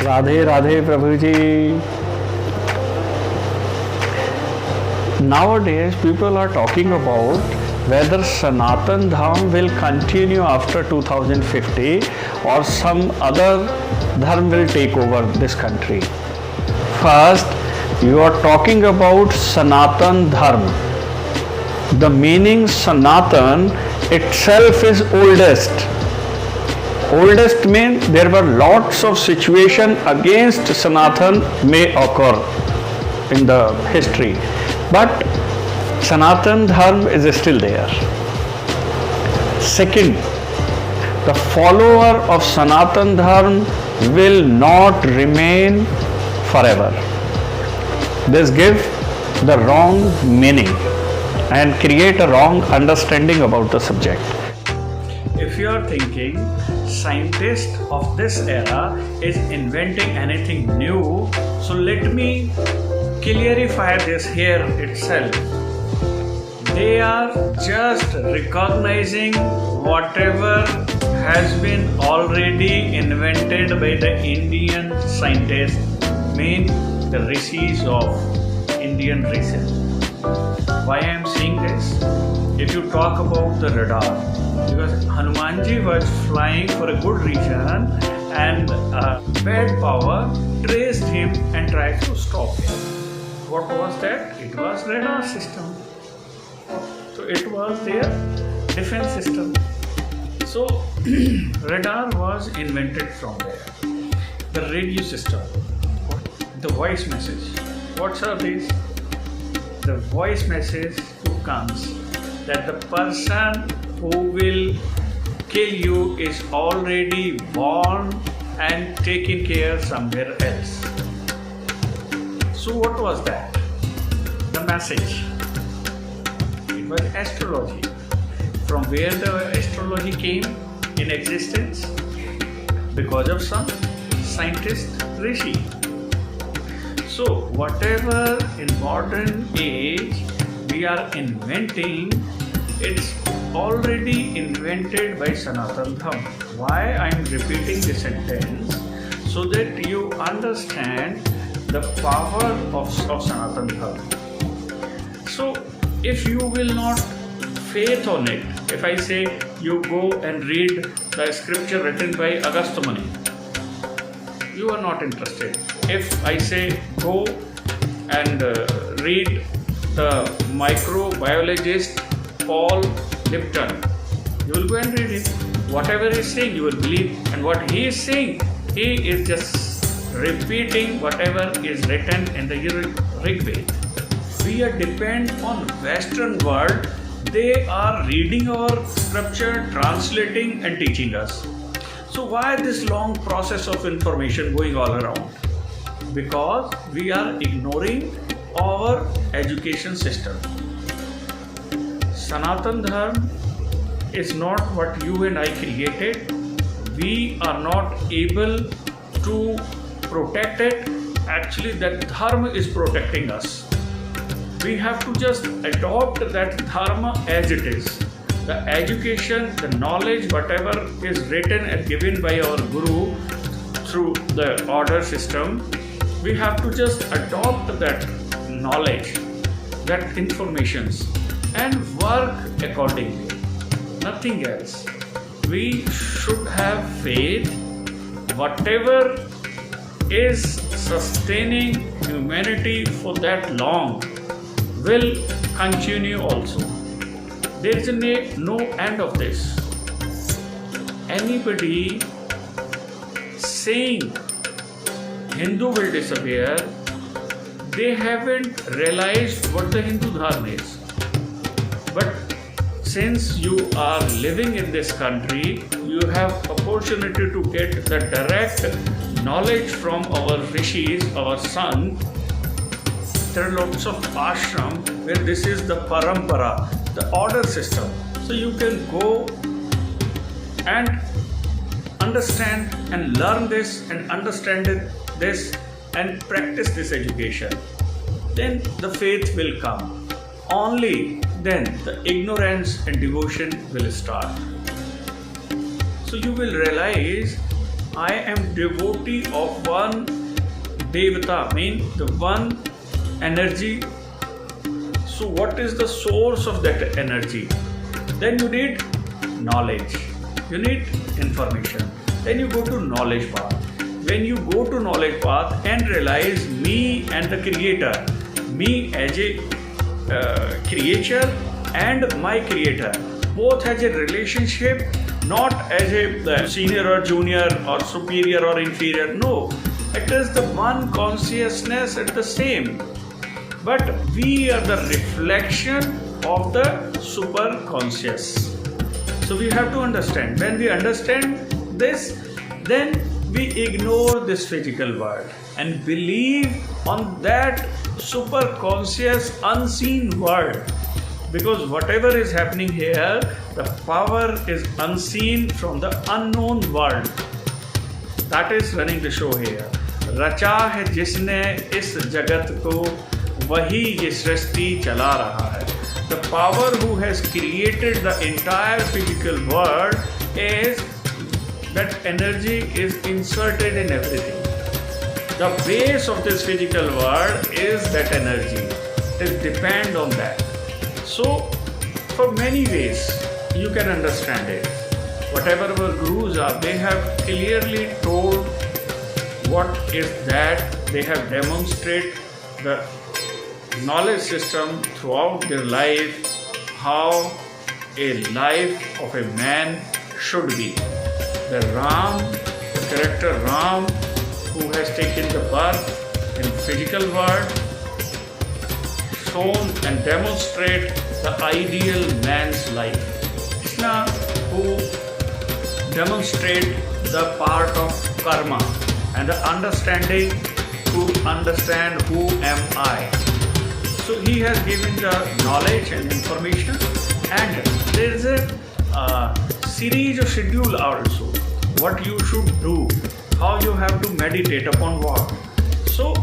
Radhe Radhe Prabhu ji. Nowadays, people are talking about whether Sanatan Dham will continue after 2050 or some other dharma will take over this country. First, you are talking about Sanatan Dharma. The meaning Sanatan itself is oldest. Oldest means there were lots of situations against Sanatan may occur in the history, but Sanatan Dharma is still there. Second, the follower of Sanatan Dharma will not remain forever. This gives the wrong meaning and create a wrong understanding about the subject. If you are thinking scientists of this era is inventing anything new, so let me clarify this here itself. They are just recognizing whatever has been already invented by the Indian scientists, mean the rishis of Indian races. Why I am saying this? If you talk about the radar, because Hanumanji was flying for a good reason and bad power traced him and tried to stop him. What was that? It was radar system. So it was their defense system. So radar was invented from there. The radio system, the voice message. What are these? The voice message who comes that the person who will kill you is already born and taken care somewhere else. So what was that? The message. It was astrology. From where the astrology came in existence? Because of some scientist rishi. So whatever in modern age we are inventing, it's already invented by Sanatan Dharma. Why I am repeating this sentence? So that you understand the power of Sanatan Dharma. So if you will not faith on it, if I say you go and read the scripture written by Agastya Muni, you are not interested. If I say go and read the microbiologist Paul Lipton, you will go and read it. Whatever he is saying, you will believe. And what he is saying, he is just repeating whatever is written in the Rig Veda. We are depend on Western world. They are reading our scripture, translating and teaching us. So why this long process of information going all around? Because we are ignoring our education system. Sanatan Dharma is not what you and I created. We are not able to protect it. Actually, that Dharma is protecting us. We have to just adopt that Dharma as it is. The education, the knowledge, whatever is written and given by our Guru through the order system, we have to just adopt that knowledge, that informations, and work accordingly. Nothing else. We should have faith. Whatever is sustaining humanity for that long will continue also. There is no end of this. Anybody saying Hindu will disappear, they haven't realized what the Hindu Dharma is. But since you are living in this country, you have opportunity to get the direct knowledge from our rishis, our sons. There are lots of ashram where this is the parampara, the order system. So you can go and understand and learn this and understand this and practice this education. Then the faith will come. Only then the ignorance and devotion will start. So you will realize I am devotee of one Devata, means the one energy. So what is the source of that energy? Then you need knowledge, you need information. Then you go to knowledge path. When you go to knowledge path and realize me and the creator, me as a creature and my creator, both has a relationship, not as a senior or junior or superior or inferior. No, it is the one consciousness at the same. But we are the reflection of the super conscious. So we have to understand. When we understand this, then we ignore this physical world and believe on that super conscious unseen world. Because whatever is happening here, the power is unseen from the unknown world. That is running the show here. रचा है जिसने इस जगत को, वही ये सृष्टि चला रहा है. The power who has created the entire physical world is that energy is inserted in everything. The base of this physical world is that energy. It depends on that. So, for many ways, you can understand it. Whatever our gurus are, they have clearly told what is that. They have demonstrated the knowledge system throughout their life, how a life of a man should be. The Ram, the character Ram, who has taken the birth in physical world, shown and demonstrate the ideal man's life. Krishna, who demonstrate the part of karma and the understanding to understand who am I. So he has given the knowledge and information, and there is a series of schedule also. What you should do, how you have to meditate upon what. So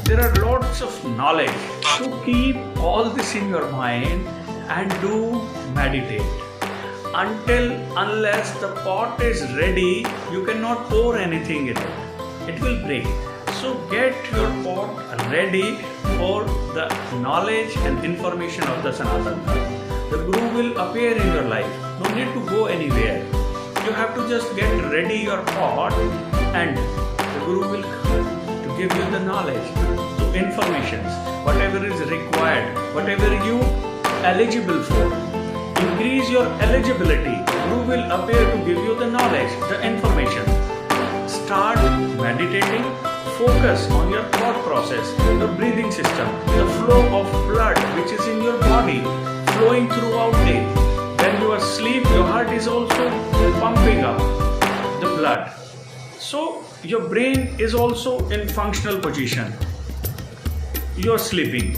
there are lots of knowledge to keep all this in your mind and do meditate. Unless the pot is ready, you cannot pour anything in it. It will break. So get your pot ready for the knowledge and information of the Sanatana Dharma. The Guru will appear in your life. No need to go anywhere. You have to just get ready your pot, and the Guru will come to give you the knowledge, so information, whatever is required, whatever you eligible for. Increase your eligibility. Guru will appear to give you the knowledge, the information. Start meditating. Focus on your thought process, the breathing system, the flow of blood which is in your body, flowing throughout day. When you are asleep, your heart is also pumping up the blood. So your brain is also in functional position. You are sleeping.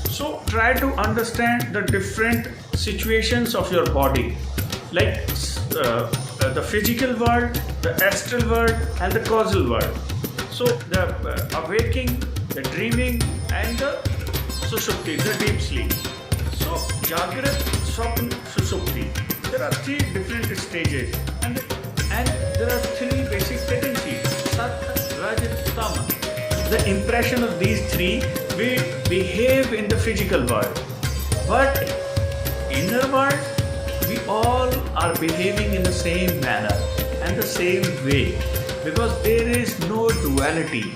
So try to understand the different situations of your body, like the physical world, the astral world, and the causal world. So the awaking, the dreaming, and the sushupti, the deep sleep. So Jagrat, Swapna, Sushupti. There are three different stages, and there are three basic tendencies: Sat, Rajat, Tama. The impression of these three will behave in the physical world, but inner world, we all are behaving in the same manner and the same way, because there is no duality.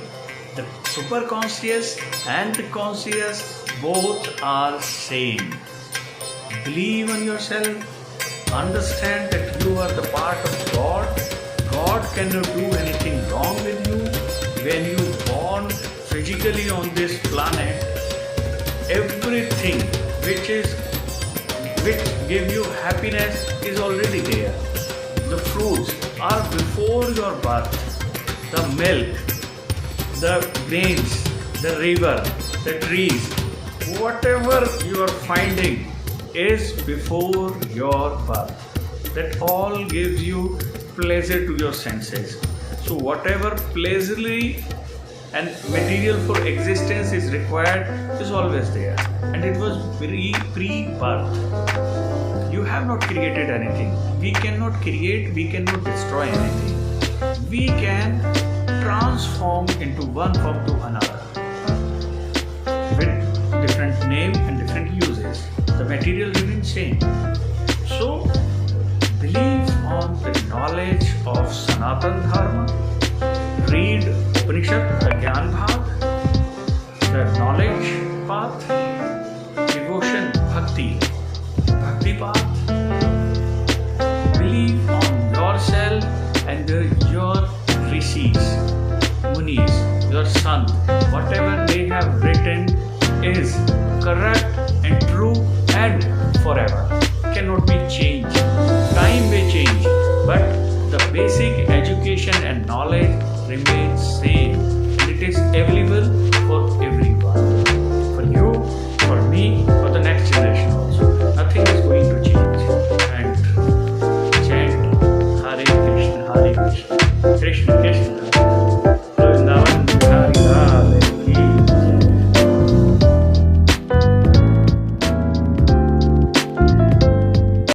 The superconscious and the conscious both are same. Believe in yourself. Understand that you are the part of God. God cannot do anything wrong with you. When you born physically on this planet, everything which give you happiness is already there. The fruits are before your birth. The milk, the grains, the river, the trees, whatever you are finding is before your birth. That all gives you pleasure to your senses. So whatever pleasurely and material for existence is required is always there, and it was pre-birth. You have not created anything. We cannot create, we cannot destroy anything. we can transform into one form to another with different name and different uses. The material remains same. So, believe on the knowledge of Sanatan Dharma. Read Upanishad, the Gyan Bhag, the knowledge path, devotion, bhakti, bhakti path. Believe on yourself and your rishis, munis, your sant. Whatever they have written is correct and true and forever. Cannot be changed. Time may change, but the basic education and knowledge remains same, and it is available for everyone, for you, for me, for the next generation also. Nothing is going to change. And chant Hare Krishna, Krishna Krishna.